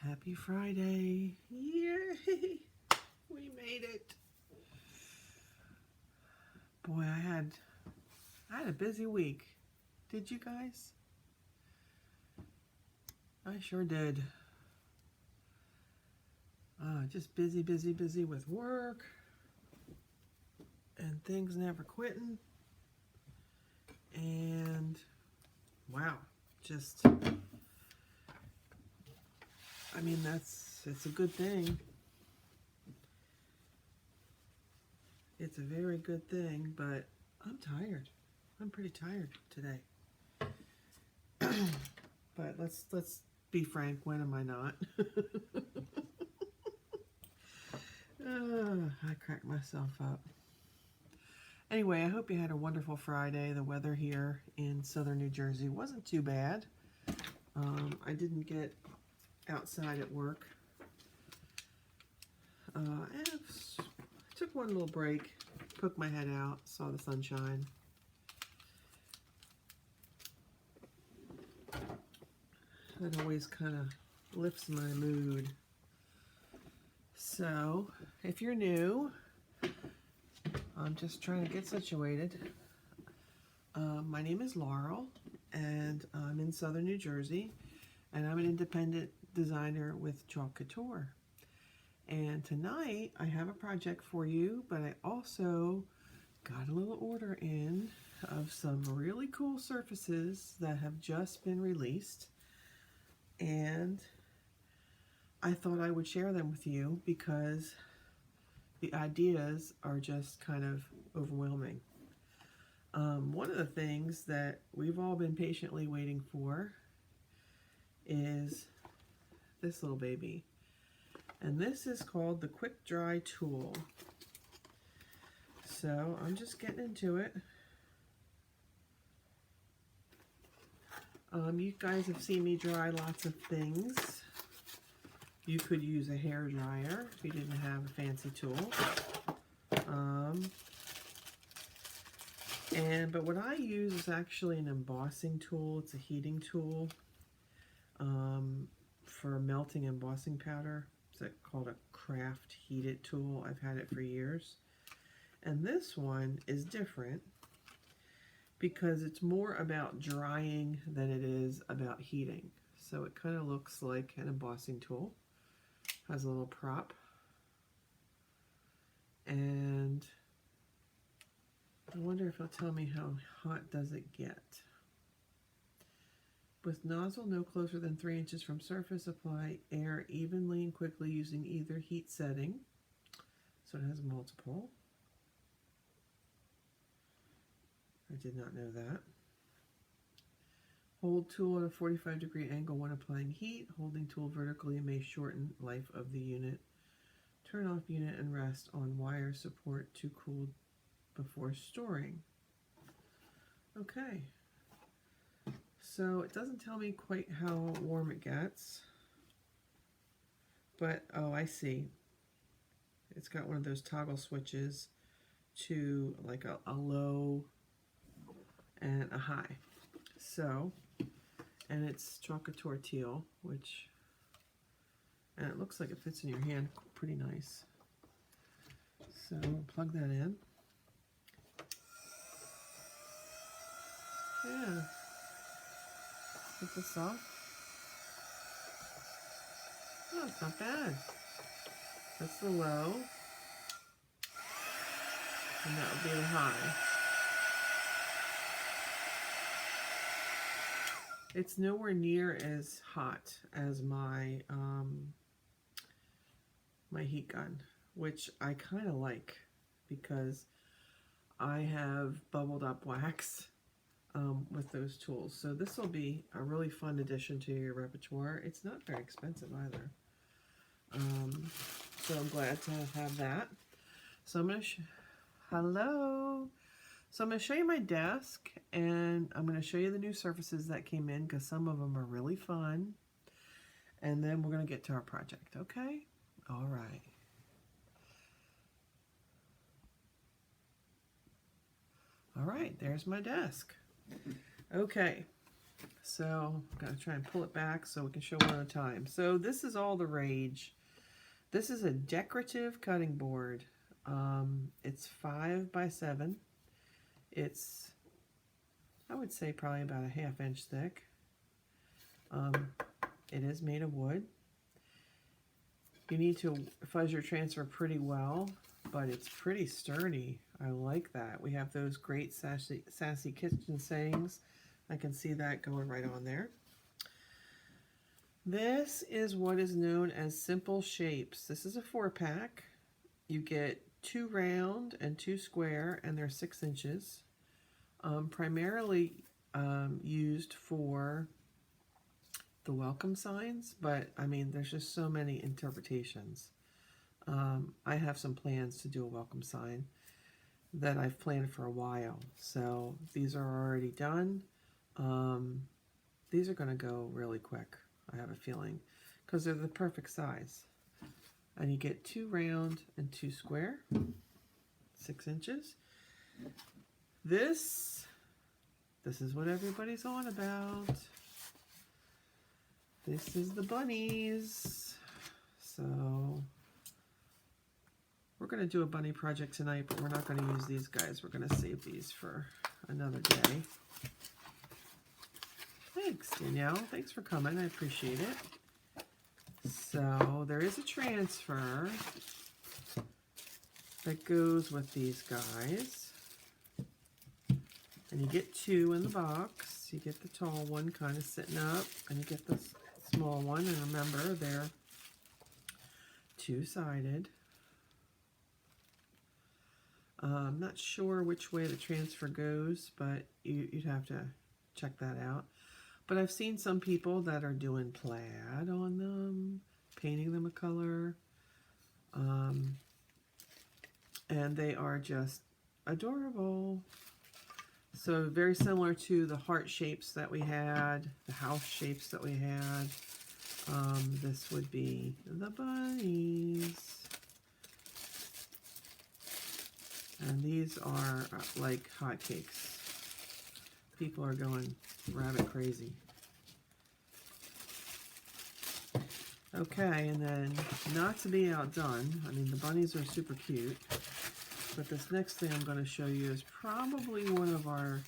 Happy Friday. Yay! We made it. Boy, I had a busy week. Did you guys? I sure did. Just busy with work. And things never quitting. And wow, just it's a good thing. It's a very good thing, but I'm tired. I'm pretty tired today. But let's be frank, when am I not? I crack myself up. Anyway, I hope you had a wonderful Friday. The weather here in southern New Jersey wasn't too bad. I didn't get outside at work. I took one little break, poked my head out, saw the sunshine. That always kind of lifts my mood. So, if you're new, I'm just trying to get situated. My name is Laurel, and I'm in southern New Jersey, and I'm an independent designer with Chalk Couture. And tonight I have a project for you, but I also got a little order in of some really cool surfaces that have just been released, and I thought I would share them with you because the ideas are just kind of overwhelming. One of the things that we've all been patiently waiting for is this little baby. And this is called the Quick Dry Tool. So I'm just getting into it. You guys have seen me dry lots of things. You could use a hair dryer if you didn't have a fancy tool. But what I use is actually an embossing tool. It's a heating tool for melting embossing powder. It's called a craft heated tool. I've had it for years. And this one is different because it's more about drying than it is about heating. So it kind of looks like an embossing tool. Has a little prop. And I wonder if it'll tell me how hot does it get. With nozzle no closer than 3 inches from surface, apply air evenly and quickly using either heat setting. So it has multiple. I did not know that. Hold tool at a 45-degree angle when applying heat. Holding tool vertically may shorten life of the unit. Turn off unit and rest on wire support to cool before storing. Okay. So it doesn't tell me quite how warm it gets. But, oh, I see. It's got one of those toggle switches to like a low and a high. So, and it's Chalk Couture teal, and it looks like it fits in your hand pretty nice. So plug that in. Yeah. Get this off. Oh, it's not bad. That's the low. And that would be the high. It's nowhere near as hot as my my heat gun, which I kind of like because I have bubbled up wax with those tools. So this will be a really fun addition to your repertoire. It's not very expensive either. So I'm glad to have that. So I'm going to hello. So I'm going to show you my desk, and I'm going to show you the new surfaces that came in because some of them are really fun. And then we're going to get to our project, okay? All right. All right, there's my desk. Okay, So I'm going to try and pull it back so we can show one at a time. So this is all the rage. This is a decorative cutting board. It's 5 by 7. It's, I would say, probably about a 1/2 inch thick. It is made of wood. You need to fuzz your transfer pretty well, but it's pretty sturdy. I like that. We have those great sassy kitchen sayings. I can see that going right on there. This is what is known as simple shapes. This is a 4-pack. You get 2 round and 2 square, and they're 6 inches. Primarily used for the welcome signs, but I mean, there's just so many interpretations. I have some plans to do a welcome sign that I've planned for a while, so these are already done. These are going to go really quick, I have a feeling, because they're the perfect size. And you get 2 round and 2 square, 6 inches. This is what everybody's on about. This is the bunnies. So we're going to do a bunny project tonight, but we're not going to use these guys. We're going to save these for another day. Thanks, Danielle. Thanks for coming. I appreciate it. So there is a transfer that goes with these guys. And you get 2 in the box. You get the tall one kind of sitting up, and you get the small one. And remember, they're 2-sided. I'm not sure which way the transfer goes, but you'd have to check that out. But I've seen some people that are doing plaid on them, painting them a color. And they are just adorable. So very similar to the heart shapes that we had, the house shapes that we had. This would be the bunnies. And these are like hotcakes. People are going rabbit crazy. Okay, and then not to be outdone, I mean, the bunnies are super cute, but this next thing I'm going to show you is probably one of our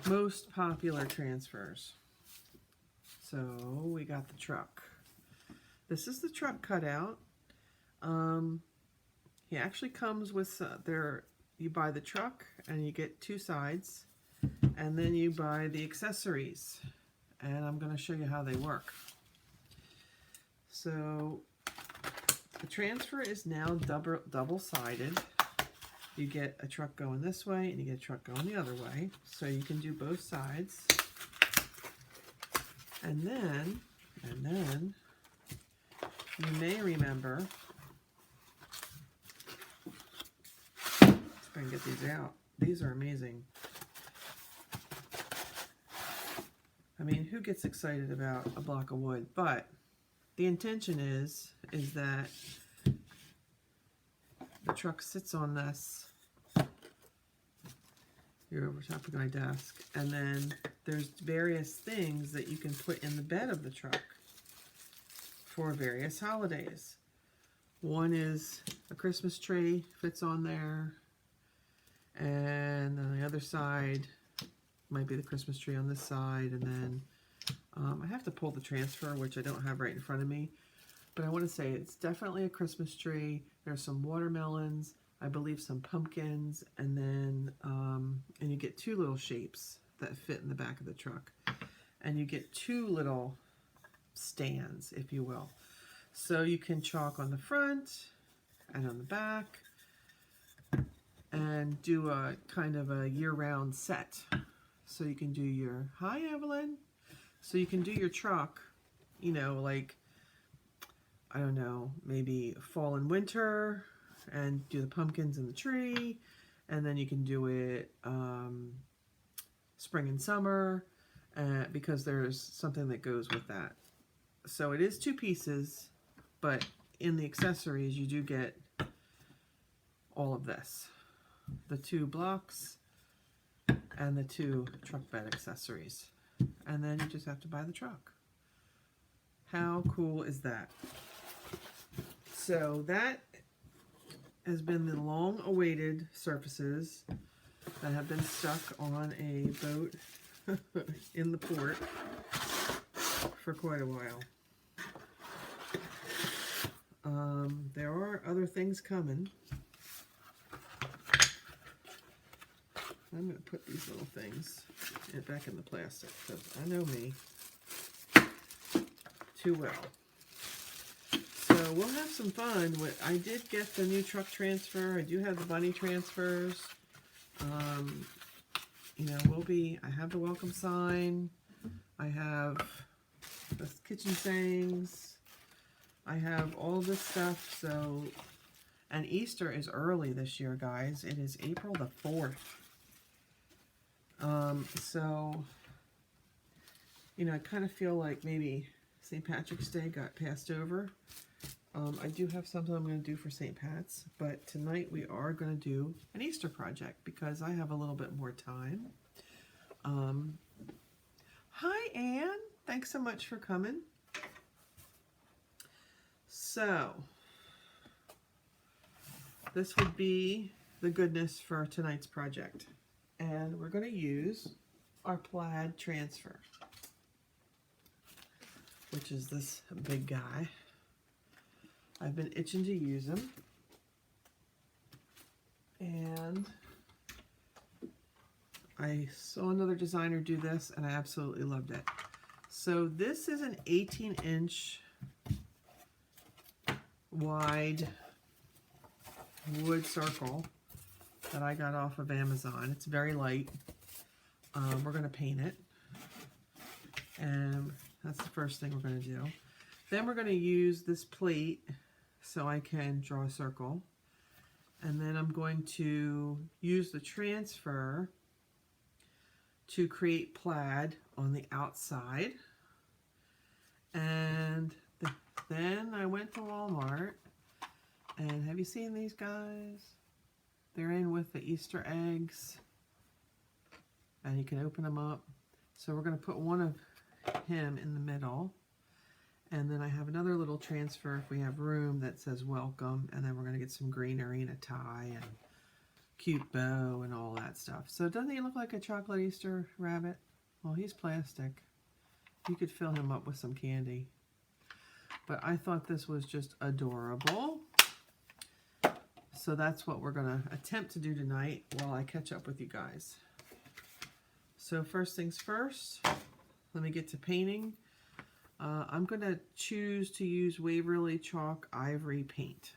most popular transfers. So we got the truck. This is the truck cutout. He actually comes with you buy the truck and you get 2 sides, and then you buy the accessories, and I'm going to show you how they work. So the transfer is now double-sided. You get a truck going this way and you get a truck going the other way, so you can do both sides. And then you may remember, if I can get these out, these are amazing. I mean, who gets excited about a block of wood? But the intention is that the truck sits on this. You're over top of my desk, and then there's various things that you can put in the bed of the truck for various holidays. One is a Christmas tree, fits on there, and on the other side might be the Christmas tree on this side, and then I have to pull the transfer, which I don't have right in front of me, but I want to say it's definitely a Christmas tree. There's some watermelons, I believe some pumpkins, and then and you get 2 little shapes that fit in the back of the truck, and you get 2 little stands, if you will. So you can chalk on the front and on the back and do a kind of a year-round set. So you can do your, hi Evelyn, so you can do your truck, you know, like, I don't know, maybe fall and winter, and do the pumpkins in the tree, and then you can do it spring and summer, because there's something that goes with that. So it is 2 pieces, but in the accessories you do get all of this. The 2 blocks and the 2 truck bed accessories. and then you just have to buy the truck. How cool is that? So that has been the long-awaited surfaces that have been stuck on a boat in the port for quite a while. There are other things coming. I'm going to put these little things back in the plastic because I know me too well. So we'll have some fun. I did get the new truck transfer. I do have the bunny transfers. You know, I have the welcome sign. I have the kitchen sayings. I have all this stuff. So, and Easter is early this year, guys. It is April the 4th. So, you know, I kind of feel like maybe St. Patrick's Day got passed over. I do have something I'm going to do for St. Pat's, but tonight we are going to do an Easter project because I have a little bit more time. Hi, Anne. Thanks so much for coming. So, this would be the goodness for tonight's project. And we're going to use our Plaid transfer, which is this big guy. I've been itching to use him. And I saw another designer do this and I absolutely loved it. So this is an 18-inch wide wood circle that I got off of Amazon. It's very light. We're going to paint it. And that's the first thing we're going to do. Then we're going to use this plate so I can draw a circle. And then I'm going to use the transfer to create plaid on the outside. And then I went to Walmart. And have you seen these guys? They're in with the Easter eggs. And you can open them up. So we're going to put one of him in the middle. And then I have another little transfer if we have room that says welcome. And then we're going to get some greenery and a tie and cute bow and all that stuff. So doesn't he look like a chocolate Easter rabbit? Well, he's plastic. You could fill him up with some candy. But I thought this was just adorable. So that's what we're going to attempt to do tonight while I catch up with you guys. So first things first, let me get to painting. I'm going to choose to use Waverly Chalk Ivory paint.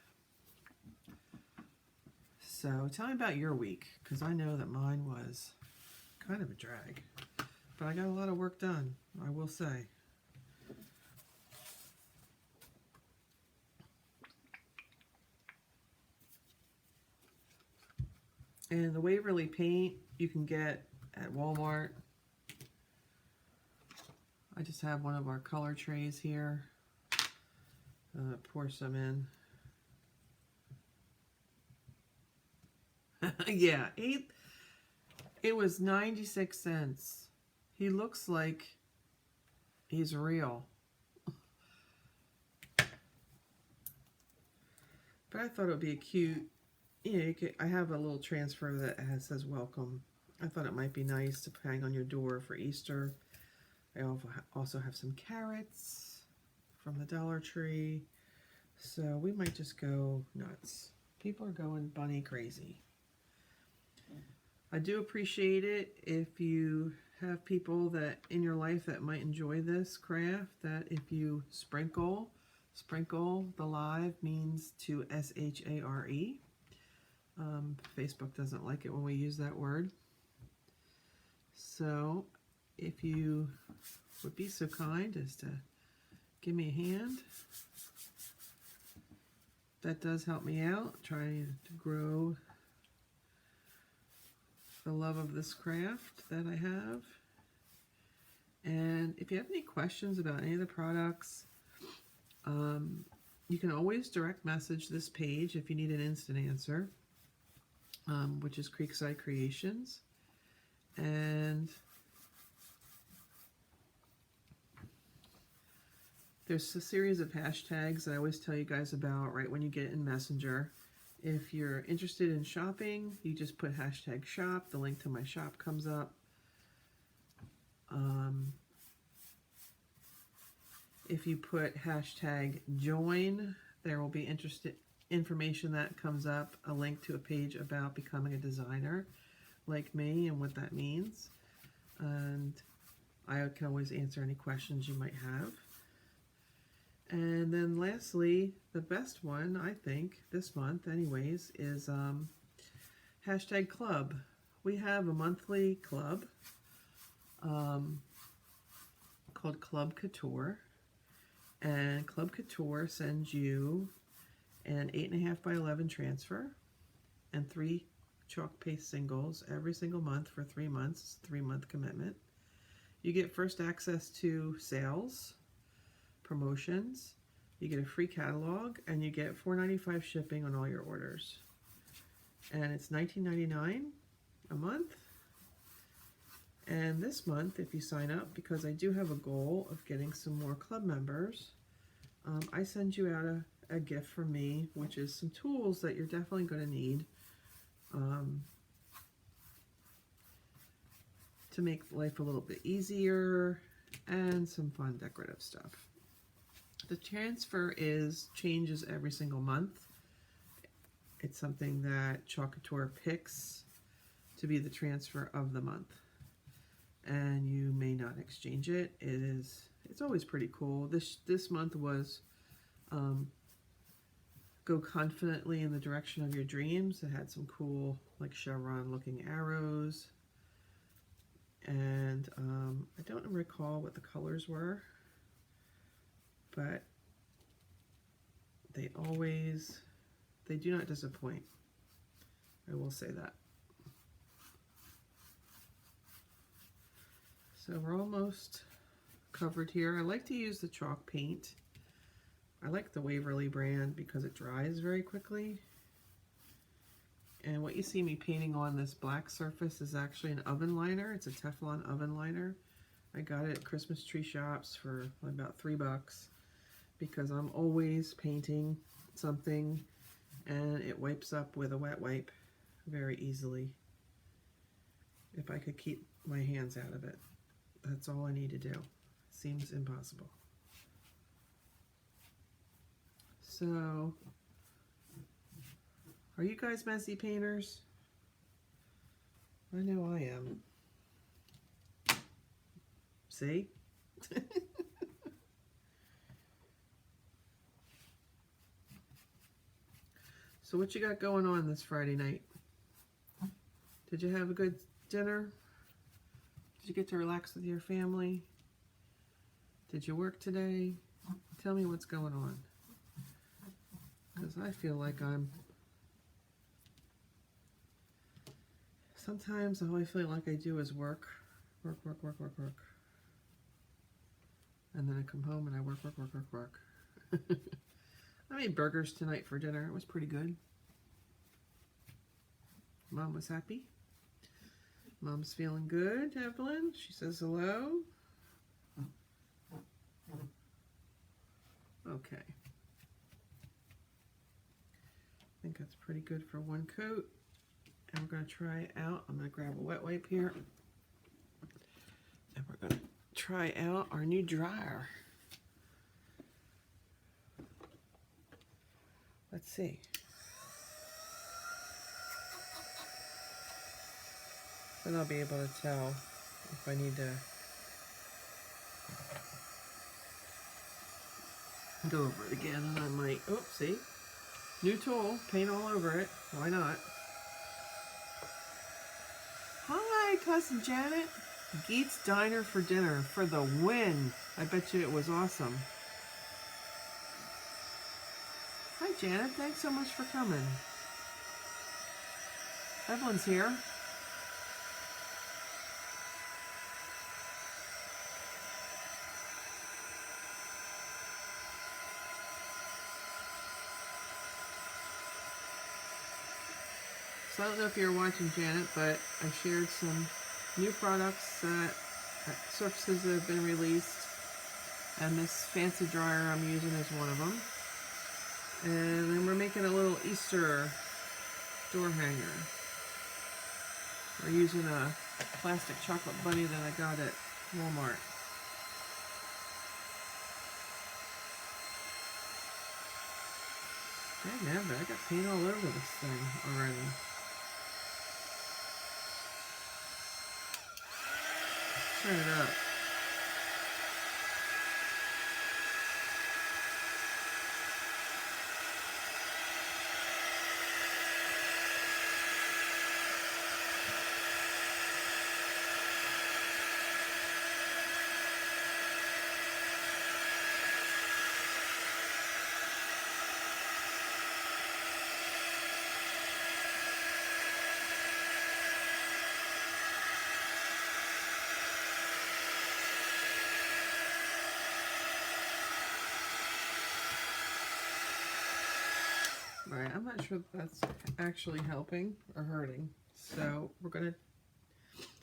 So tell me about your week, because I know that mine was kind of a drag. But I got a lot of work done, I will say. And the Waverly paint you can get at Walmart. I just have one of our color trays here. Pour some in. Yeah, it was 96 cents. He looks like he's real. But I thought it would be a cute, you know, I have a little transfer that says welcome. I thought it might be nice to hang on your door for Easter. I also have some carrots from the Dollar Tree. So we might just go nuts. People are going bunny crazy. I do appreciate it if you have people that in your life that might enjoy this craft, that if you sprinkle the live means to S-H-A-R-E. Facebook doesn't like it when we use that word. So if you would be so kind as to give me a hand, that does help me out, trying to grow the love of this craft that I have. And if you have any questions about any of the products, you can always direct message this page if you need an instant answer, which is Creekside Creations. And There's a series of hashtags that I always tell you guys about right when you get in Messenger. If you're interested in shopping, you just put hashtag shop. The link to my shop comes up. If you put hashtag join, there will be information that comes up, a link to a page about becoming a designer like me and what that means. And I can always answer any questions you might have. And then lastly, the best one, I think, this month anyways, is hashtag club. We have a monthly club called Club Couture. And Club Couture sends you an 8.5 by 11 transfer and 3 chalk paste singles every single month for 3 months, 3-month commitment. You get first access to sales, promotions, you get a free catalog, and you get $4.95 shipping on all your orders. And it's $19.99 a month. And this month, if you sign up, because I do have a goal of getting some more club members, I send you out a gift from me, which is some tools that you're definitely going to need to make life a little bit easier, and some fun decorative stuff. The transfer changes every single month. It's something that Chalk Couture picks to be the transfer of the month, and you may not exchange it. It's always pretty cool. This month was go confidently in the direction of your dreams. It had some cool like chevron looking arrows, and I don't recall what the colors were, but they do not disappoint. I will say that. So we're almost covered here. I like to use the chalk paint. I like the Waverly brand because it dries very quickly. And what you see me painting on this black surface is actually an oven liner. It's a Teflon oven liner. I got it at Christmas tree shops for about $3 because I'm always painting something and it wipes up with a wet wipe very easily. If I could keep my hands out of it, that's all I need to do. Seems impossible. So, are you guys messy painters? I know I am. See? So what you got going on this Friday night? Did you have a good dinner? Did you get to relax with your family? Did you work today? Tell me what's going on. Because I feel like sometimes all I feel like I do is work. And then I come home and I work. I made burgers tonight for dinner. It was pretty good. Mom was happy. Mom's feeling good, Evelyn. She says hello. Okay. I think that's pretty good for one coat. And we're going to try it out. I'm going to grab a wet wipe here. And we're going to try out our new dryer. Let's see. Then I'll be able to tell if I need to go over it again, and I might, oh, see? New tool, paint all over it. Why not? Hi, Cousin Janet. Geet's Diner for dinner for the win. I bet you it was awesome. Hi, Janet. Thanks so much for coming. Evelyn's here. So I don't know if you're watching, Janet, but I shared some new products surfaces that have been released And this fancy dryer I'm using is one of them. And then we're making a little Easter door hanger. We're using a plastic chocolate bunny that I got at Walmart. Dang, yeah, but I got paint all over this thing already. Turn it up. Right, I'm not sure if that's actually helping or hurting. So we're going to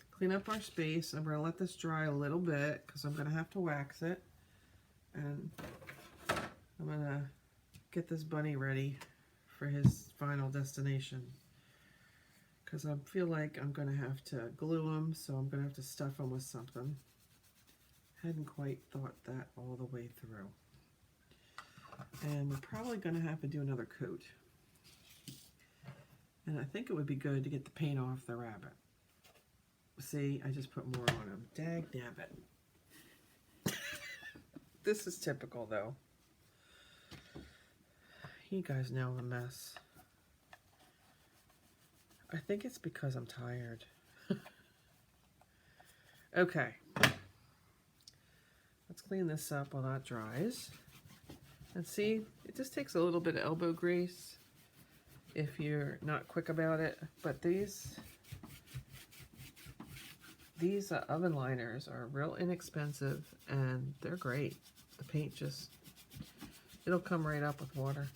clean up our space and we're going to let this dry a little bit because I'm going to have to wax it. And I'm going to get this bunny ready for his final destination. Because I feel like I'm going to have to glue him, so I'm going to have to stuff him with something. Hadn't quite thought that all the way through. And we're probably going to have to do another coat. And I think it would be good to get the paint off the rabbit. See, I just put more on him. Dag nabbit. This is typical though. You guys know I'm a mess. I think it's because I'm tired. Okay. Let's clean this up while that dries. And see, it just takes a little bit of elbow grease if you're not quick about it. But these oven liners are real inexpensive and they're great. The paint just, it'll come right up with water.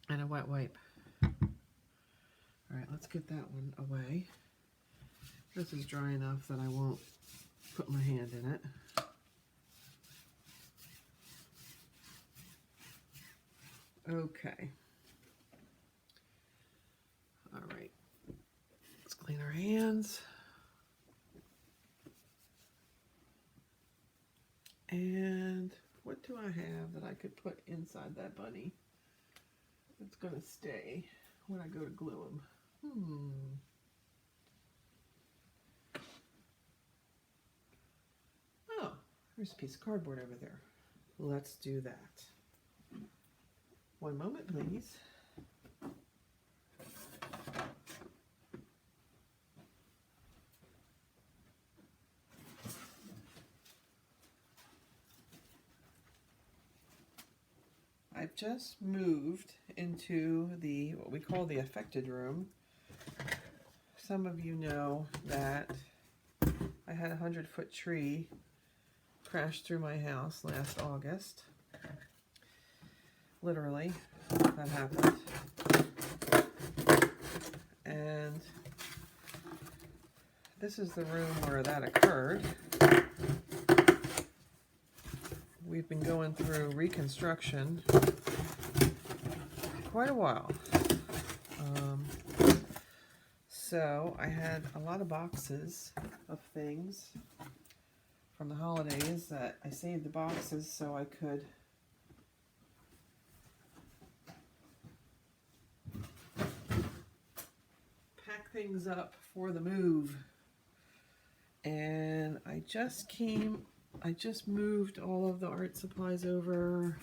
And a wet wipe. Alright, let's get that one away. This is dry enough that I won't put my hand in it. Okay. Alright. Let's clean our hands. And what do I have that I could put inside that bunny? It's going to stay when I go to glue him. Oh, there's a piece of cardboard over there. Let's do that. One moment, please. I've just moved into what we call the affected room. Some of you know that I had a 100-foot tree crash through my house last August. Literally, that happened. And this is the room where that occurred. We've been going through reconstruction quite a while. So I had a lot of boxes of things from the holidays that I saved the boxes so I could pack things up for the move. And I just moved all of the art supplies over.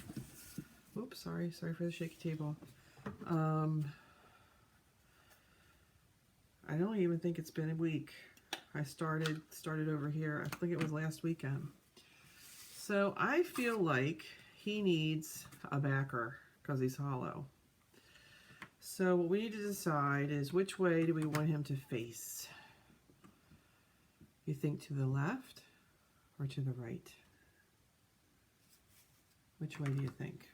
Oops, sorry for the shaky table. I don't even think it's been a week. I started over here. I think it was last weekend. So I feel like he needs a backer because he's hollow. So what we need to decide is which way do we want him to face? You think to the left or to the right? Which way do you think?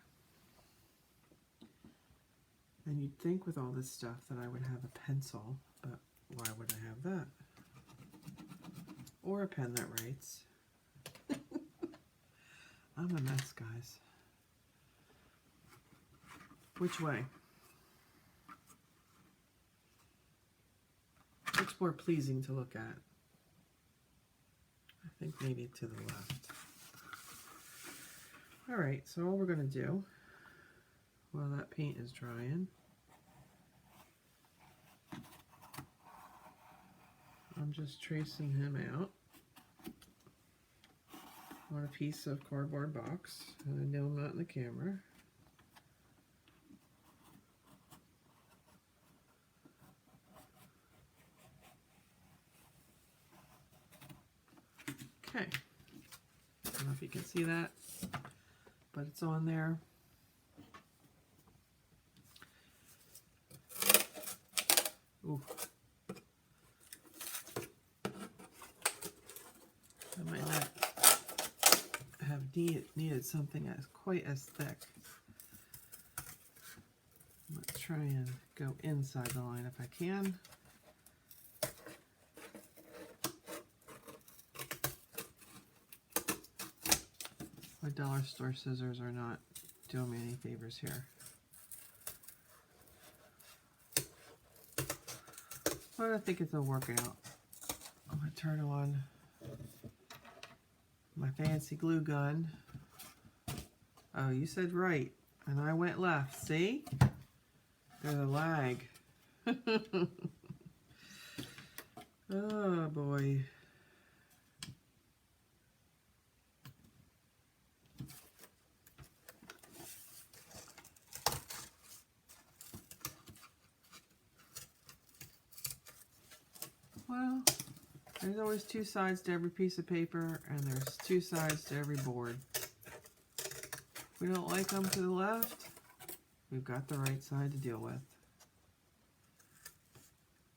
And you'd think with all this stuff that I would have a pencil, but why would I have that? or a pen that writes. I'm a mess, guys. Which way? Which more pleasing to look at? I think maybe to the left. All right, so all we're going to do while that paint is drying, I'm just tracing him out on a piece of cardboard box. And I know I'm not in the camera. Okay. I don't know if you can see that, but it's on there. Ooh. I might not have needed something as quite as thick. Let's try and go inside the line if I can. My dollar store scissors are not doing me any favors here. But I think it'll work out. I'm going to turn on my fancy glue gun. Oh, you said right, and I went left. See? There's a lag. Oh, boy. Well, there's always two sides to every piece of paper, and there's two sides to every board. If we don't like them to the left, we've got the right side to deal with.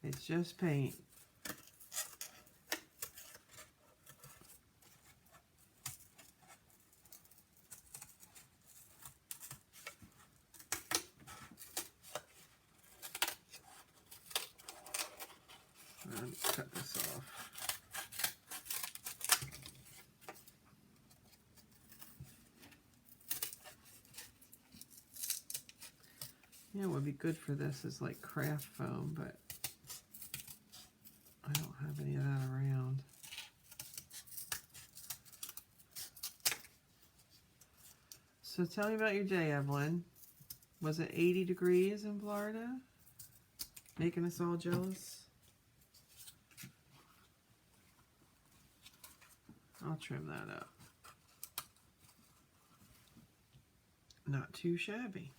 It's just paint. Let's cut this off. Yeah, what would be good for this is like craft foam, but I don't have any of that around. So tell me about your day, Evelyn. Was it 80 degrees in Florida? Making us all jealous? I'll trim that up. Not too shabby.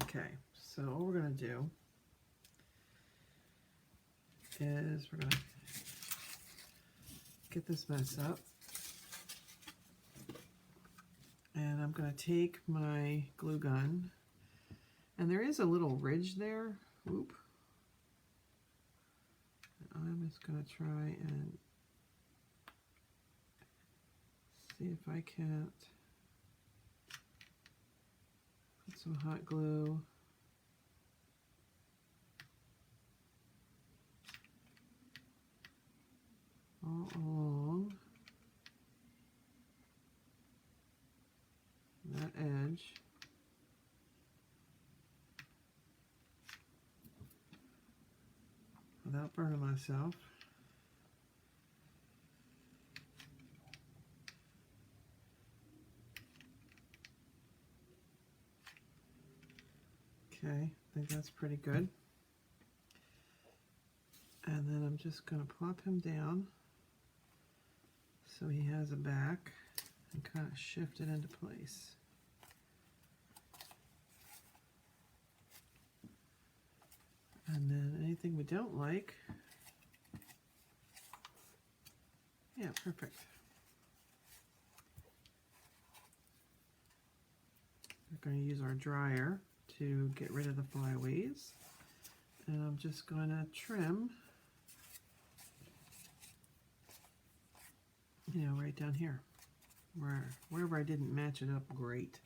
Okay, so all we're going to do is we're going to get this mess up. And I'm going to take my glue gun, and there is a little ridge there. Whoop. I'm just going to try and see if I can't put some hot glue all along that edge. Without burning myself. Okay, I think that's pretty good. And then I'm just going to plop him down so he has a back and kind of shift it into place. And then anything we don't like, yeah, perfect. We're going to use our dryer to get rid of the flyaways. And I'm just going to trim, you know, right down here. Wherever I didn't match it up great,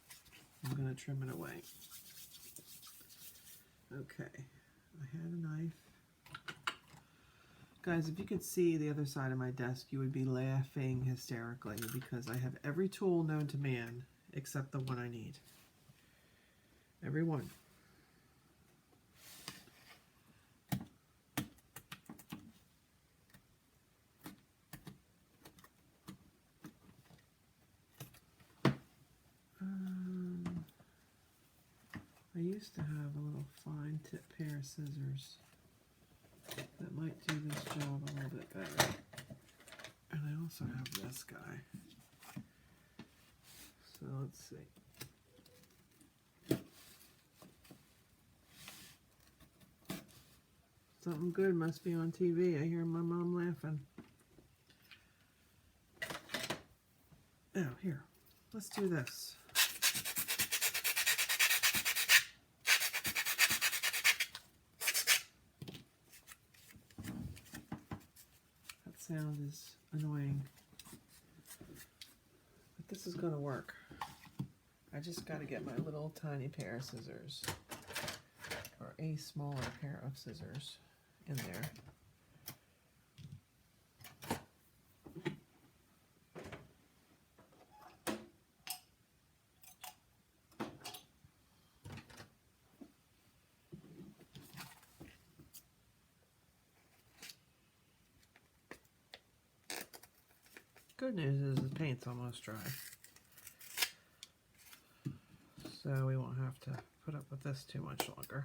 I'm going to trim it away. Okay. I had a knife. Guys, if you could see the other side of my desk, you would be laughing hysterically because I have every tool known to man except the one I need. Every one. I used to have a little fine tip pair of scissors that might do this job a little bit better. And I also have this guy. So let's see. Something good must be on TV. I hear my mom laughing. Oh, here. Let's do this. Sound is annoying, but this is going to work. I just got to get my little tiny pair of scissors, or a smaller pair of scissors in there. Good news is the paint's almost dry, so we won't have to put up with this too much longer.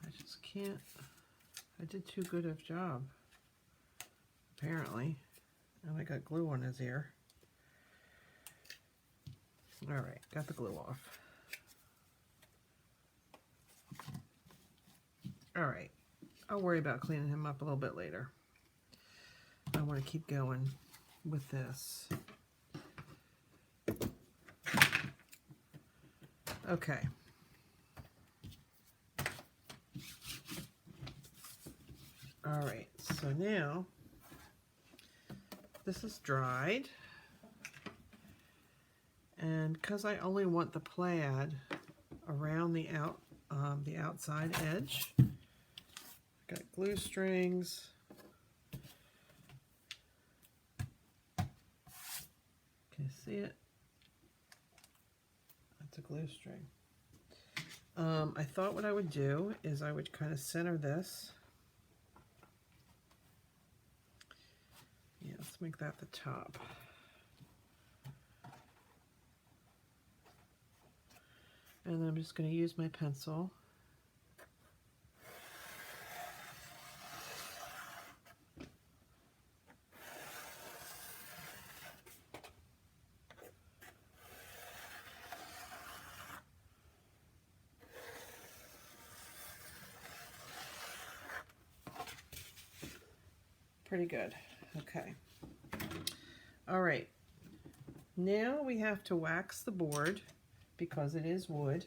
I just can't. I did too good of a job, apparently, and I got glue on his ear. Alright, got the glue off. Alright, I'll worry about cleaning him up a little bit later. I want to keep going with this. Okay. Alright, so now this is dried, and because I only want the plaid around the outside edge, I got glue strings. Can you see it? That's a glue string. I thought what I would do is I would kind of center this. Yeah, let's make that the top. And then I'm just going to use my pencil. Pretty good. Okay. All right. Now we have to wax the board because it is wood.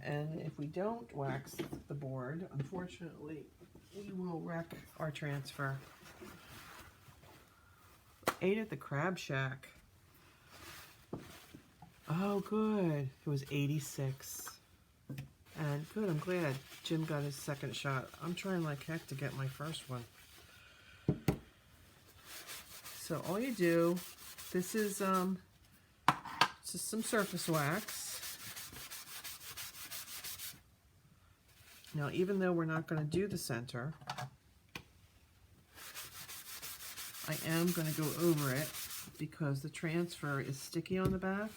And if we don't wax the board, unfortunately, we will wreck our transfer. Ate at the Crab Shack. Oh, good. It was 86. And good, I'm glad Jim got his second shot. I'm trying like heck to get my first one. So all you do, this is just some surface wax. Now, even though we're not going to do the center, I am going to go over it because the transfer is sticky on the back.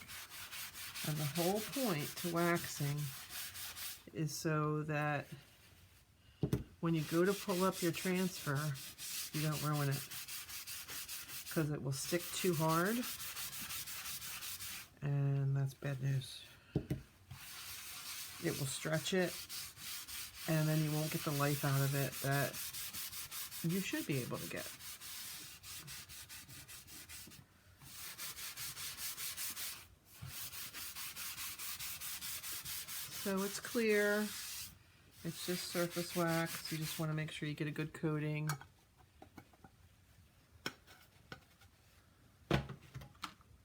And the whole point to waxing is so that when you go to pull up your transfer, you don't ruin it. Because it will stick too hard, and that's bad news. It will stretch it, and then you won't get the life out of it that you should be able to get. So it's clear, It's just surface wax. You just want to make sure you get a good coating.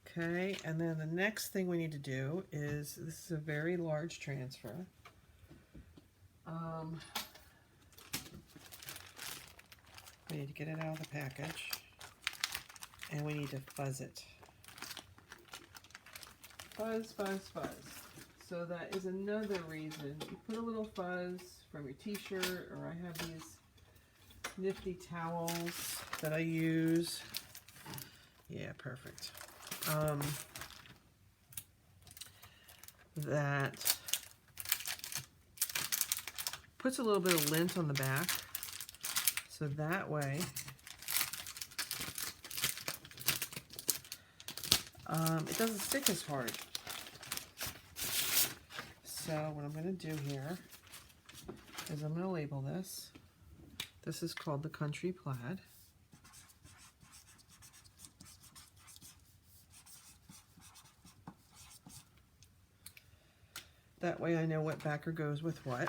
Okay, and then the next thing we need to do is, this is a very large transfer. We need to get it out of the package, and we need to fuzz it. Fuzz, fuzz, fuzz. So that is another reason. You put a little fuzz from your t-shirt, or I have these nifty towels that I use. Yeah, perfect. That puts a little bit of lint on the back, so that way it doesn't stick as hard. So what I'm going to do here is I'm going to label this. This is called the Country Plaid. That way I know what backer goes with what.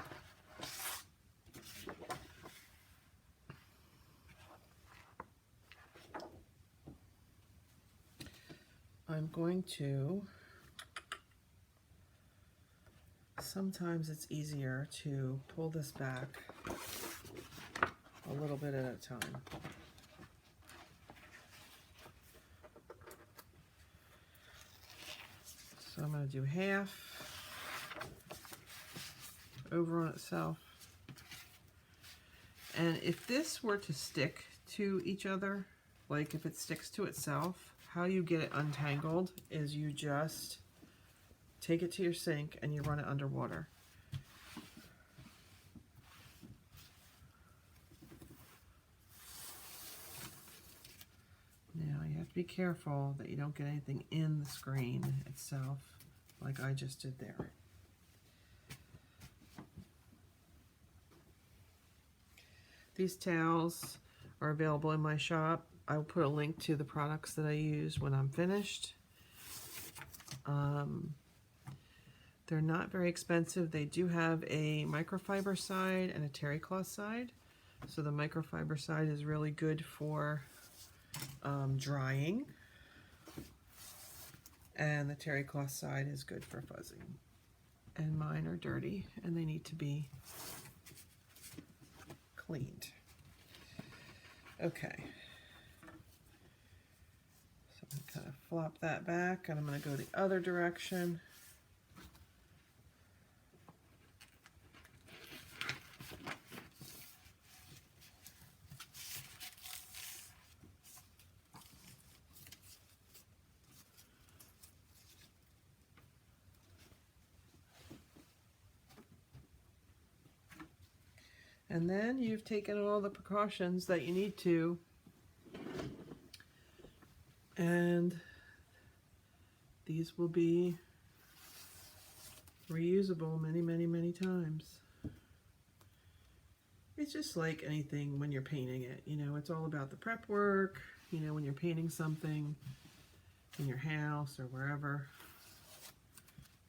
I'm going to, sometimes it's easier to pull this back a little bit at a time. So I'm going to do half over on itself. And if this were to stick to each other, like if it sticks to itself, how you get it untangled is you just take it to your sink and you run it underwater. Now you have to be careful that you don't get anything in the screen itself, like I just did there. These towels are available in my shop. I will put a link to the products that I use when I'm finished. They're not very expensive. They do have a microfiber side and a terry cloth side. So the microfiber side is really good for drying, and the terry cloth side is good for fuzzing. And mine are dirty and they need to be cleaned. Okay. So I'm going to kind of flop that back, and I'm going to go the other direction. And then you've taken all the precautions that you need to, and these will be reusable many, many, many times. It's just like anything when you're painting it, you know, it's all about the prep work, you know, when you're painting something in your house or wherever,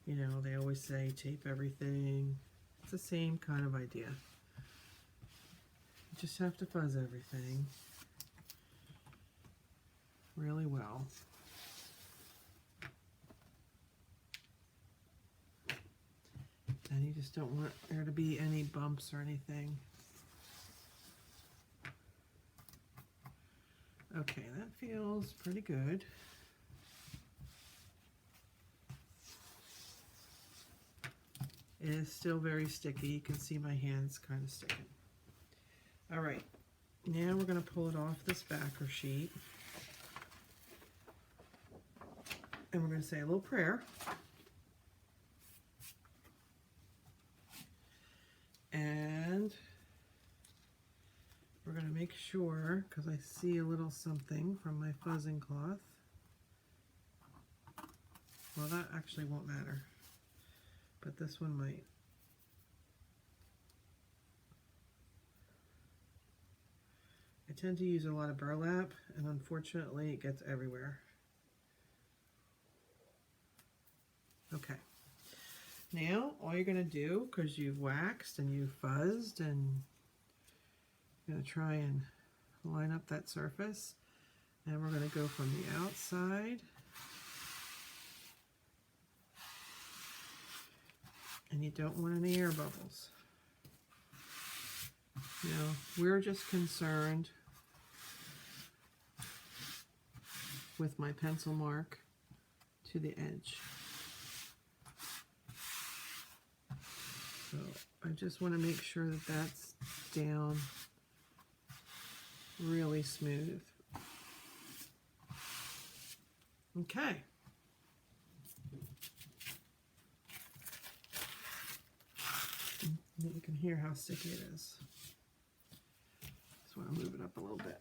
you know, they always say tape everything. It's the same kind of idea. You just have to fuzz everything really well. And you just don't want there to be any bumps or anything. Okay, that feels pretty good. It is still very sticky. You can see my hands kind of sticking. All right, now we're going to pull it off this backer sheet. And we're going to say a little prayer. And we're going to make sure, because I see a little something from my fuzzing cloth. Well, that actually won't matter, but this one might. I tend to use a lot of burlap, and unfortunately it gets everywhere. Okay, Now, all you're going to do, because you've waxed and you've fuzzed, and you're going to try and line up that surface. And we're going to go from the outside. And you don't want any air bubbles. Now, we're just concerned with my pencil mark to the edge. So I just want to make sure that that's down really smooth. Okay. You can hear how sticky it is. Just want to move it up a little bit.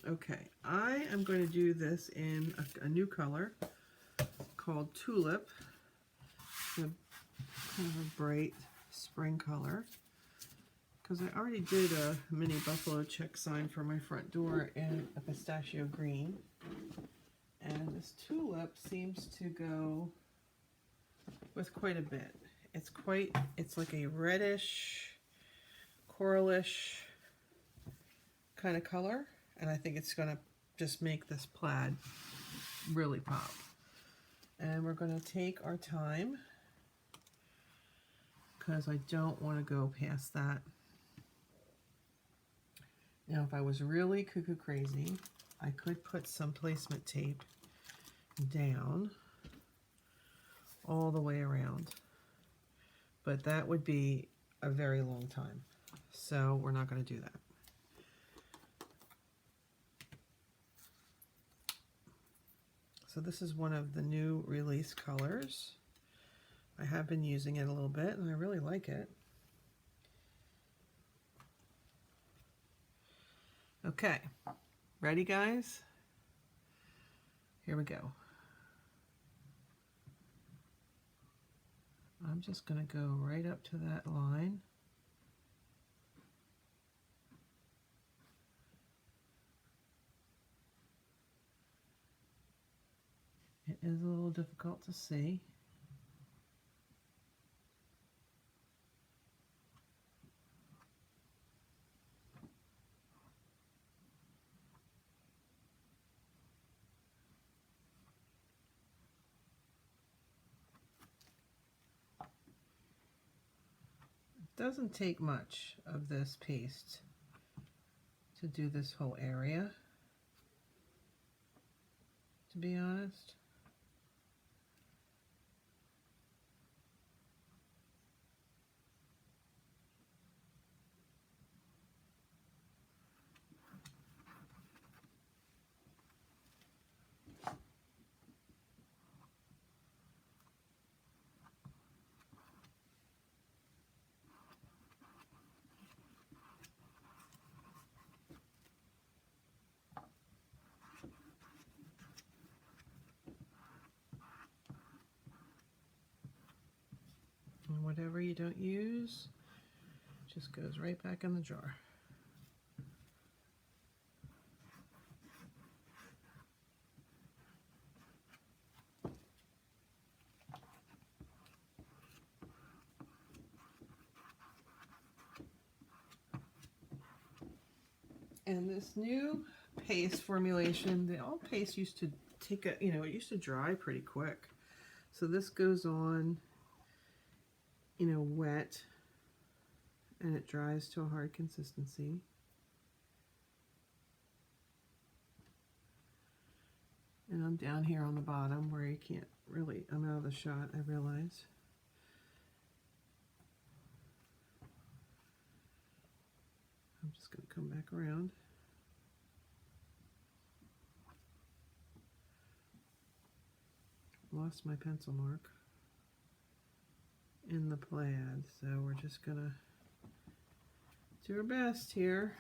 Okay, I am going to do this in a new color called Tulip. It's a kind of a bright spring color. Because I already did a mini buffalo check sign for my front door in a pistachio green. And this tulip seems to go with quite a bit. It's like a reddish, coralish kind of color. And I think it's going to just make this plaid really pop. And we're going to take our time because I don't want to go past that. Now, if I was really cuckoo crazy, I could put some placement tape down all the way around. But that would be a very long time. So we're not going to do that. So this is one of the new release colors. I have been using it a little bit and I really like it. Okay, ready guys? Here we go. I'm just going to go right up to that line. It is a little difficult to see. It doesn't take much of this paste to do this whole area, to be honest. And whatever you don't use just goes right back in the jar. And this new paste formulation, the old paste used to take a, it used to dry pretty quick. So this goes on, wet, and it dries to a hard consistency. And I'm down here on the bottom where you can't really, I'm out of the shot, I realize. I'm just going to come back around. Lost my pencil mark in the plaid, so we're just going to do our best here.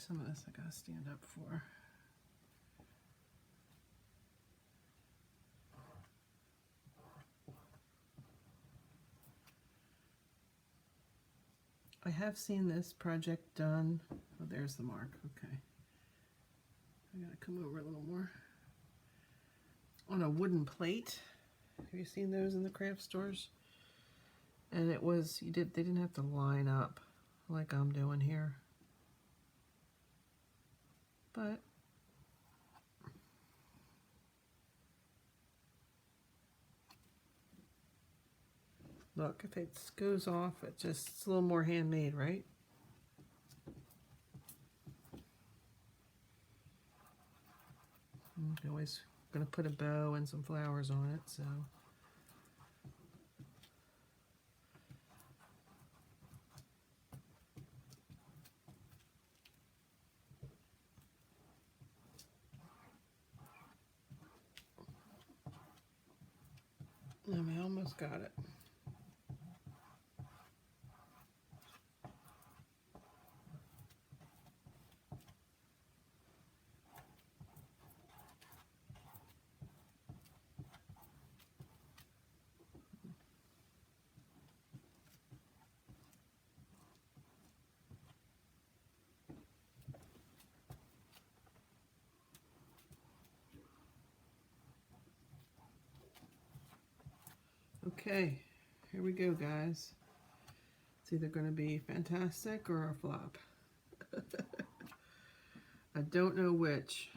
Some of this I gotta stand up for. I have seen this project done. Oh, there's the mark. Okay. I gotta come over a little more. On a wooden plate. Have you seen those in the craft stores? And it was, they didn't have to line up like I'm doing here. But look, if it goes off, it's a little more handmade, right? I'm always gonna put a bow and some flowers on it, so. I almost got it. Okay, here we go, guys. It's either going to be fantastic or a flop. I don't know which.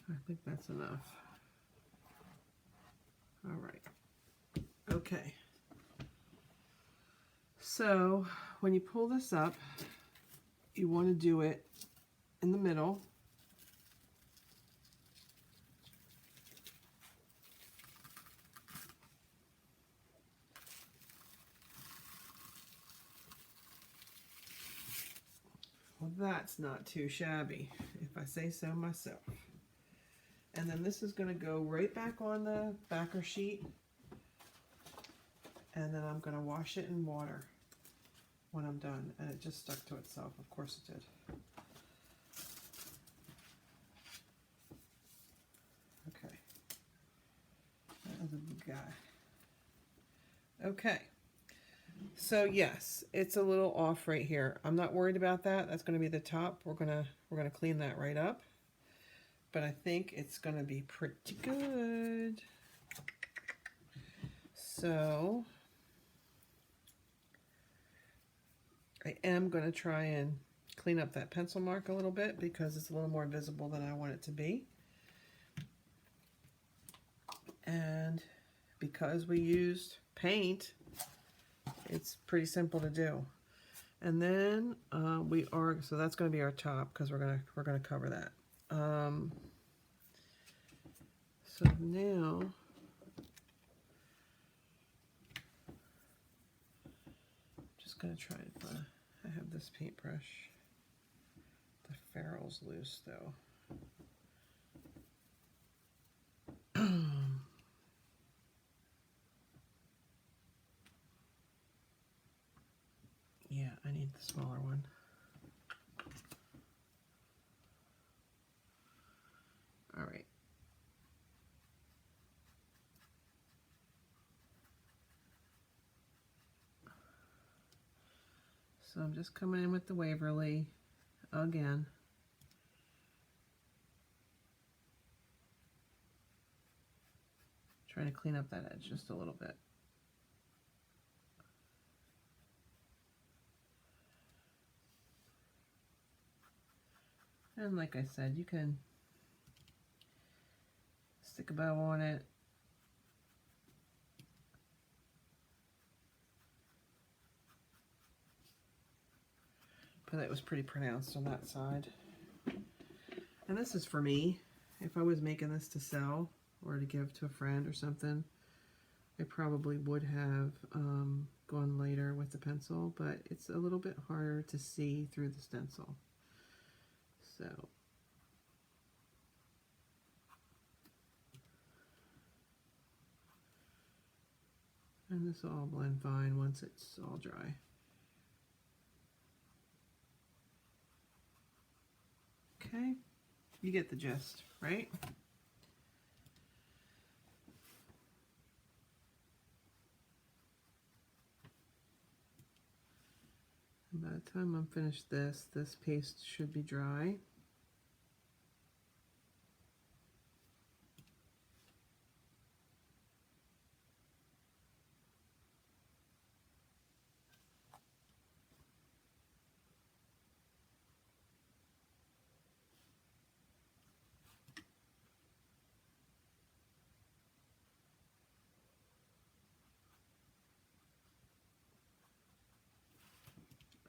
I think that's enough. All right. Okay. So when you pull this up, you want to do it in the middle. Well, that's not too shabby, if I say so myself. And then this is going to go right back on the backer sheet. And then I'm going to wash it in water when I'm done. And it just stuck to itself. Of course it did. Okay. That was a big guy. Okay. So yes, it's a little off right here. I'm not worried about that. That's going to be the top. We're gonna clean that right up. But I think it's going to be pretty good. So I am going to try and clean up that pencil mark a little bit because it's a little more visible than I want it to be. And because we used paint, it's pretty simple to do. And then so that's going to be our top because we're going to cover that. So now just going to try it. I have this paintbrush. The ferrule's loose though. Yeah, I need the smaller one. All right. So I'm just coming in with the Waverly again. Trying to clean up that edge just a little bit. And like I said, you can stick a bow on it. But it was pretty pronounced on that side. And this is for me. If I was making this to sell or to give to a friend or something, I probably would have gone lighter with the pencil, but it's a little bit harder to see through the stencil. So And this will all blend fine once it's all dry. Okay, you get the gist, right? And by the time I'm finished this paste should be dry.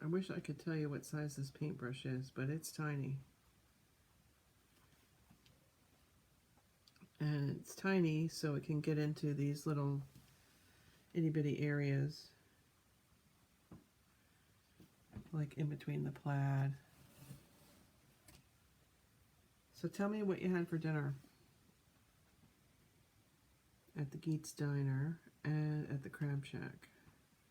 I wish I could tell you what size this paintbrush is, but it's tiny. And it's tiny so it can get into these little itty bitty areas, like in between the plaid. So tell me what you had for dinner at the Geets Diner and at the Crab Shack,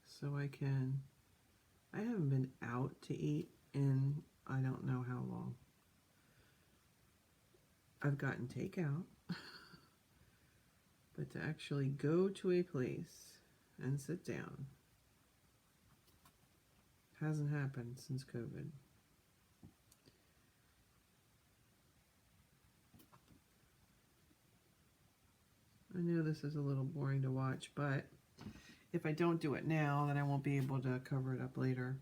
so I haven't been out to eat in I don't know how long. I've gotten takeout, but to actually go to a place and sit down hasn't happened since COVID. I know this is a little boring to watch, but if I don't do it now, then I won't be able to cover it up later.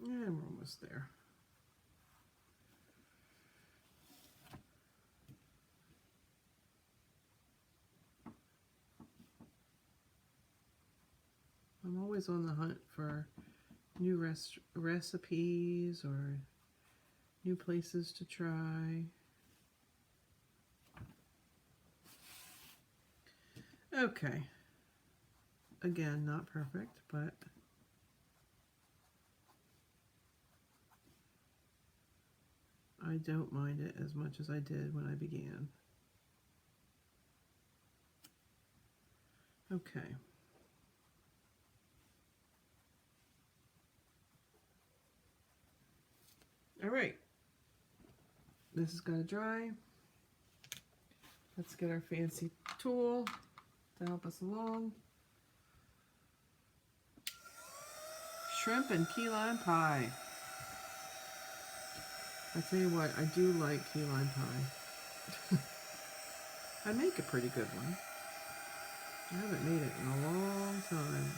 And we're almost there. I'm always on the hunt for new recipes or new places to try. Okay. Again, not perfect, but I don't mind it as much as I did when I began. Okay. All right. This has got to dry. Let's get our fancy tool to help us along. Shrimp and key lime pie. I tell you what, I do like key lime pie. I make a pretty good one. I haven't made it in a long time.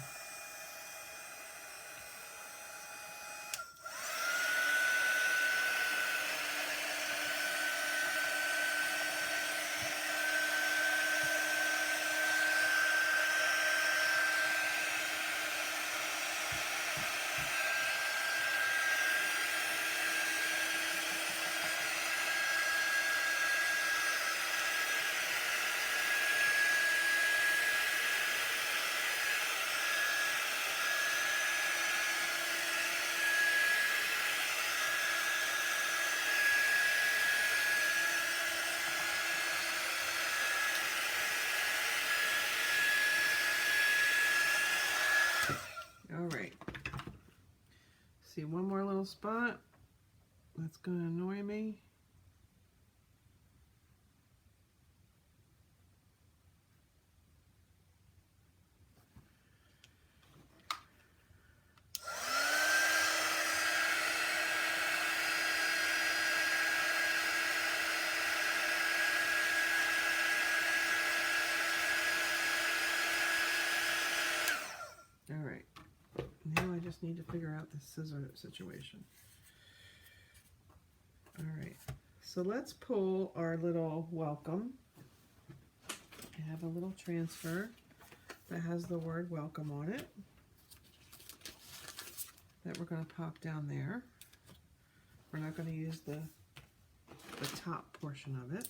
All right. See one more little spot that's going to annoy me. All right. Now I just need to figure out the scissor situation. All right. So let's pull our little welcome. I have a little transfer that has the word welcome on it. that we're going to pop down there. We're not going to use the top portion of it.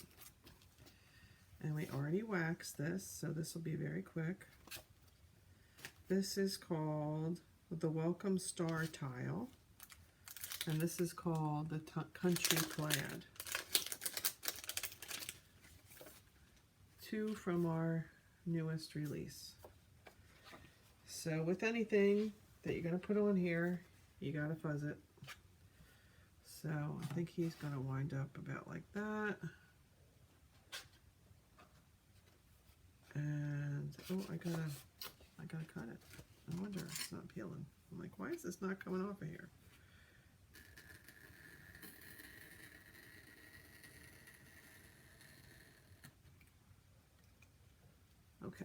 And we already waxed this, so this will be very quick. This is called the Welcome Star Tile, and this is called the Country Plaid. Two from our newest release. So with anything that you're going to put on here, you got to fuzz it. So I think he's going to wind up about like that. And oh, I gotta cut it. No wonder it's not peeling. I'm like, why is this not coming off of here? Okay.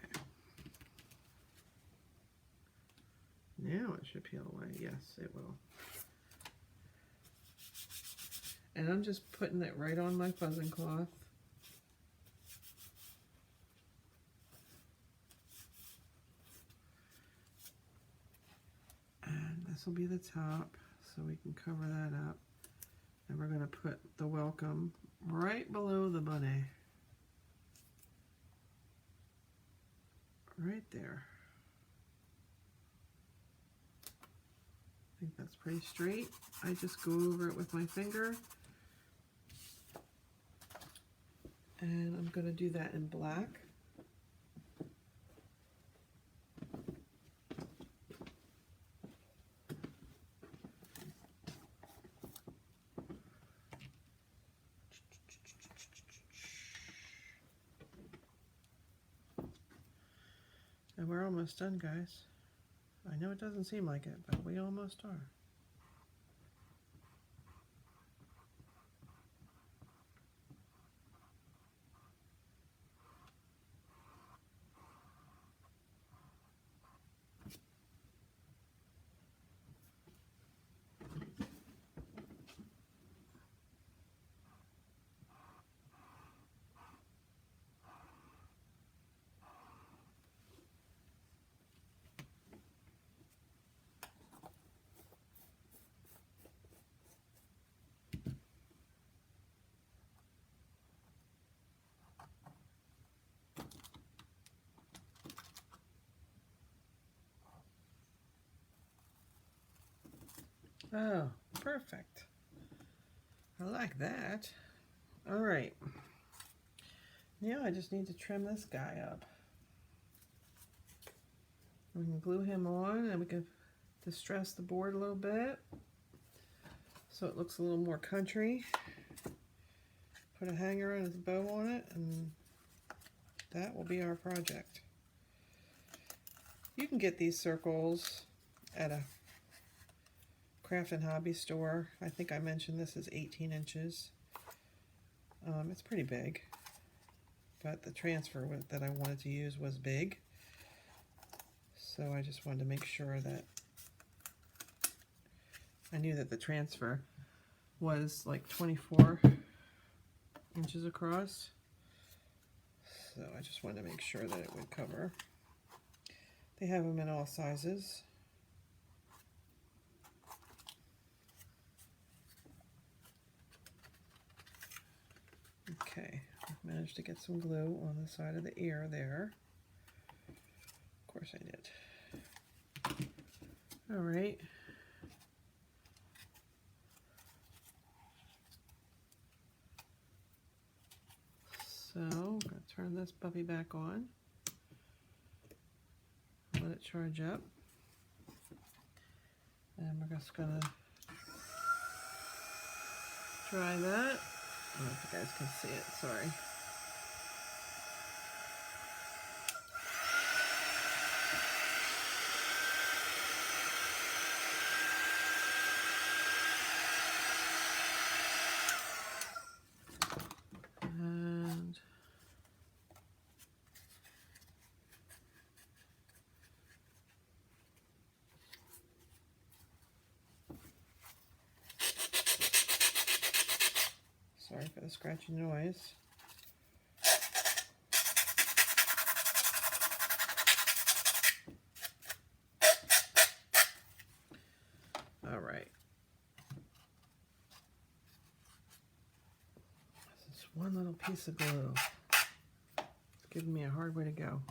Now it should peel away. Yes, it will. And I'm just putting it right on my fuzzing cloth. And this will be the top, so we can cover that up. And we're going to put the welcome right below the bunny. Right there. I think that's pretty straight. I just go over it with my finger. And I'm going to do that in black. And we're almost done, guys. I know it doesn't seem like it, but we almost are. Oh, perfect. I like that. All right. Now I just need to trim this guy up. We can glue him on, and we can distress the board a little bit so it looks a little more country. Put a hanger and a bow on it, and that will be our project. You can get these circles at a craft and hobby store. I think I mentioned this is 18 inches. It's pretty big, but the transfer that I wanted to use was big, so I just wanted to make sure that I knew that the transfer was like 24 inches across, so I just wanted to make sure that it would cover. They have them in all sizes. Okay, I've managed to get some glue on the side of the ear there. Of course I did. All right. So I'm going to turn this puppy back on. Let it charge up. And we're just going to dry that. I don't know if you guys can see it, sorry. And sorry for the scratchy noise. piece of glue. It's giving me a hard way to go.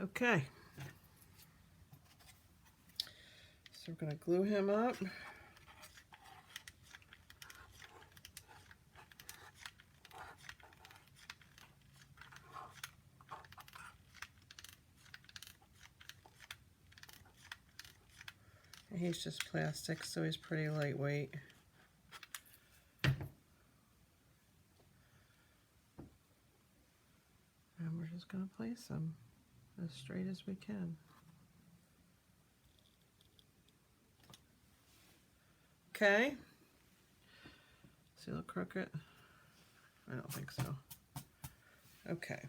Okay. So we're going to glue him up. And he's just plastic, so he's pretty lightweight. And we're just going to place him as straight as we can. Okay. See a little crooked? I don't think so. Okay.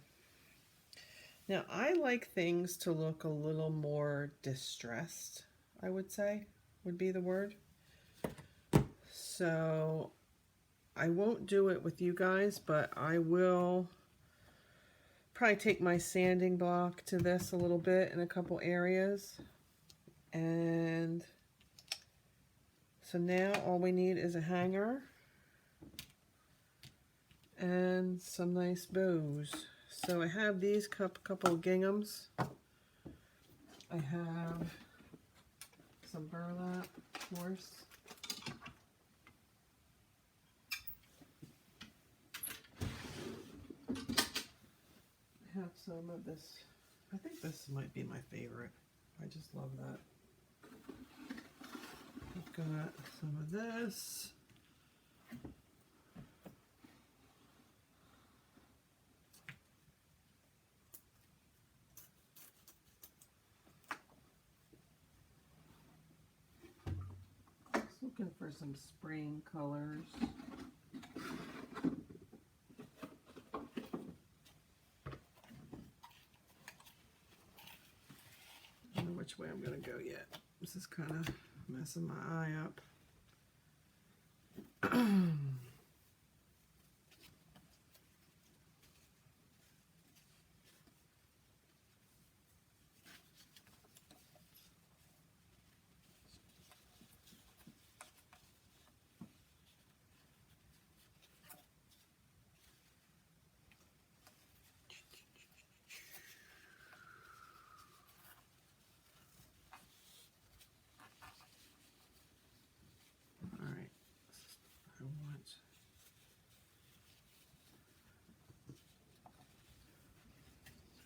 Now I like things to look a little more distressed, I would say, would be the word. So I won't do it with you guys, but I will probably take my sanding block to this a little bit in a couple areas. And so now all we need is a hanger and some nice bows. So I have these couple of ginghams. I have some burlap, of course. I have some of this. I think this might be my favorite. I just love that. I've got some of this. Just looking for some spring colors. I don't know which way I'm going to go yet. This is kind of messing my eye up.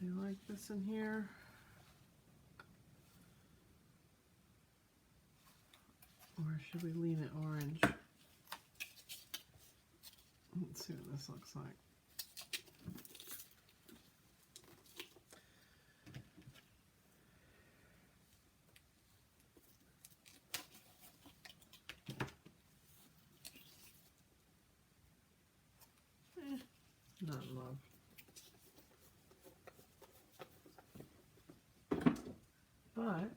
You like this in here? Or should we lean it orange? Let's see what this looks like. Not in love. But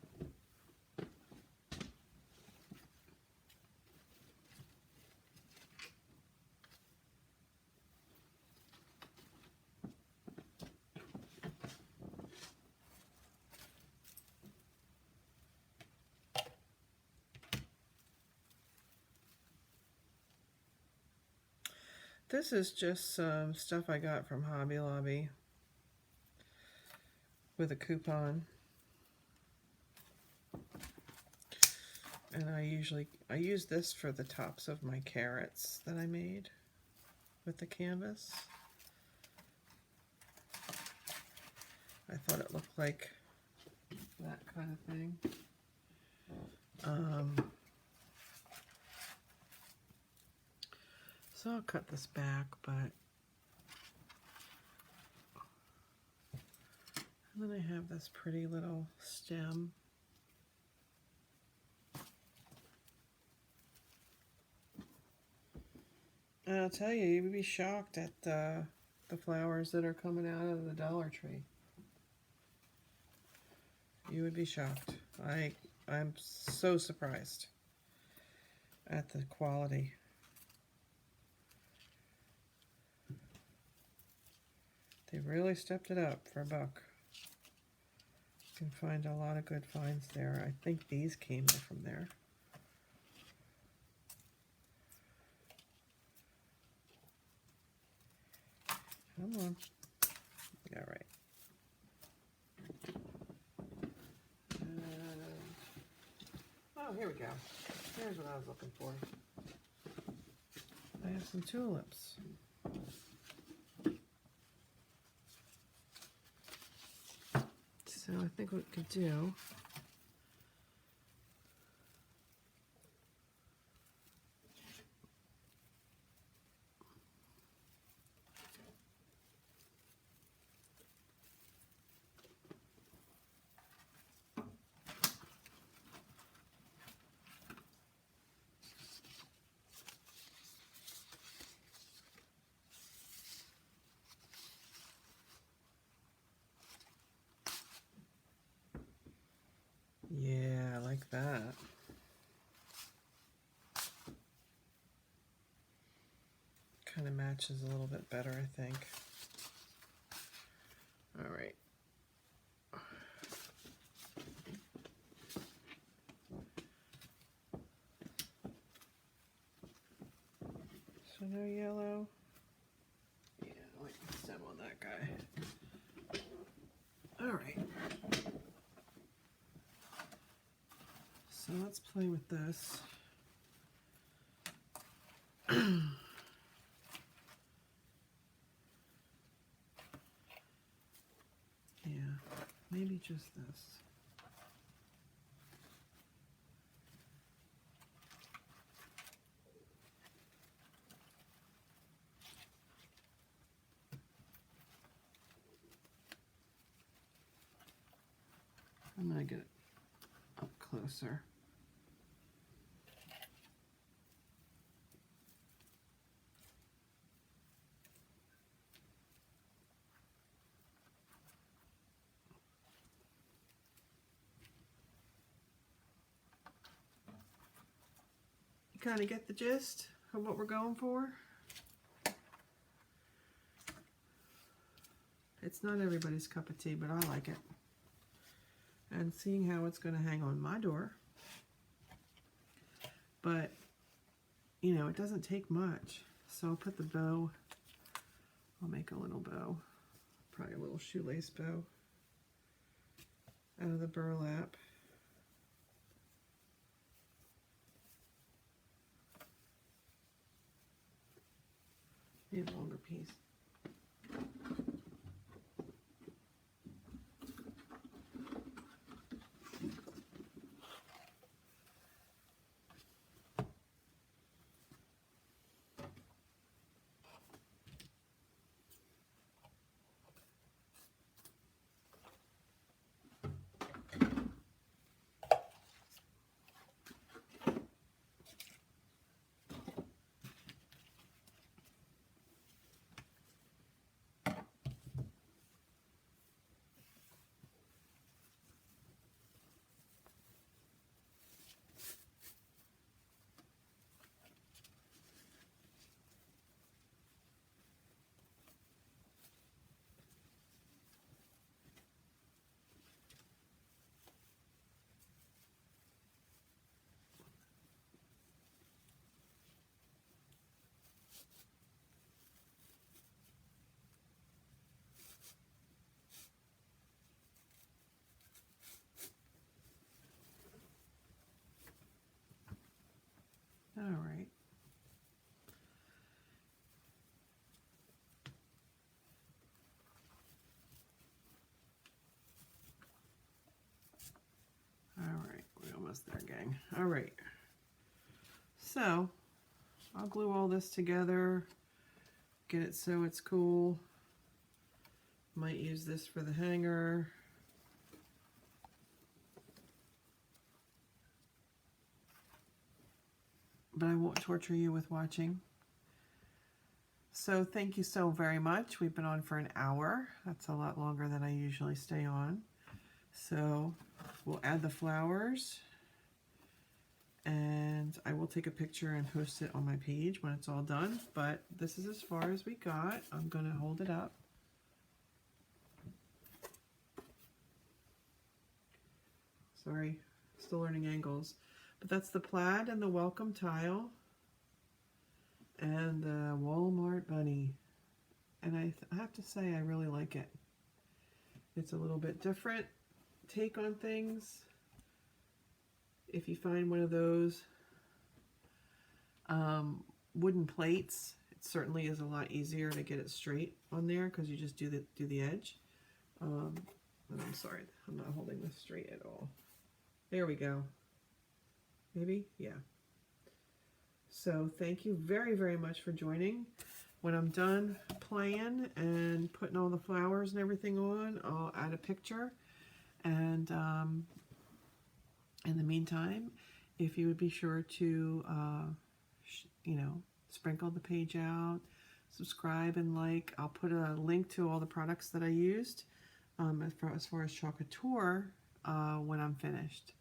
this is just some stuff I got from Hobby Lobby with a coupon. And I use this for the tops of my carrots that I made with the canvas. I thought it looked like that kind of thing. So I'll cut this back, but and then I have this pretty little stem. And I'll tell you, you would be shocked at the flowers that are coming out of the Dollar Tree. You would be shocked. I'm so surprised at the quality. They really stepped it up for $1. You can find a lot of good finds there. I think these came from there. Come on. All right. Oh, here we go. Here's what I was looking for. I have some tulips. So I think what we could do, yeah, I like that. Kind of matches a little bit better, I think. All right. So no yellow. Yeah, I like the stem on that guy. All right. So let's play with this. Yeah, maybe just this. I'm gonna get it up closer. You kind of get the gist of what we're going for? It's not everybody's cup of tea, but I like it. And seeing how it's going to hang on my door. But, you know, it doesn't take much. So I'll put the bow, I'll make a little bow, probably a little shoelace bow out of the burlap. Need a longer piece. All right. All right, we're almost there, gang. All right. So, I'll glue all this together, get it so it's cool. Might use this for the hanger. But I won't torture you with watching. So thank you so very much. We've been on for an hour. That's a lot longer than I usually stay on. So we'll add the flowers, and I will take a picture and post it on my page when it's all done. But this is as far as we got. I'm going to hold it up. Sorry, still learning angles. But that's the plaid and the welcome tile and the Walmart bunny. and I have to say I really like it. It's a little bit different take on things. If you find one of those wooden plates, it certainly is a lot easier to get it straight on there because you just do the edge. And I'm sorry, I'm not holding this straight at all. There we go. Maybe? Yeah. So thank you very, very much for joining. When I'm done playing and putting all the flowers and everything on, I'll add a picture. And in the meantime, if you would be sure to, you know, sprinkle the page out, subscribe and like. I'll put a link to all the products that I used as far as Chalkature when I'm finished.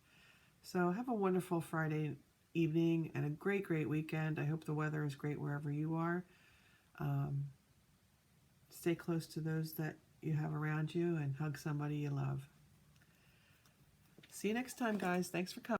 So have a wonderful Friday evening and a great, great weekend. I hope the weather is great wherever you are. Stay close to those that you have around you and hug somebody you love. See you next time, guys. Thanks for coming.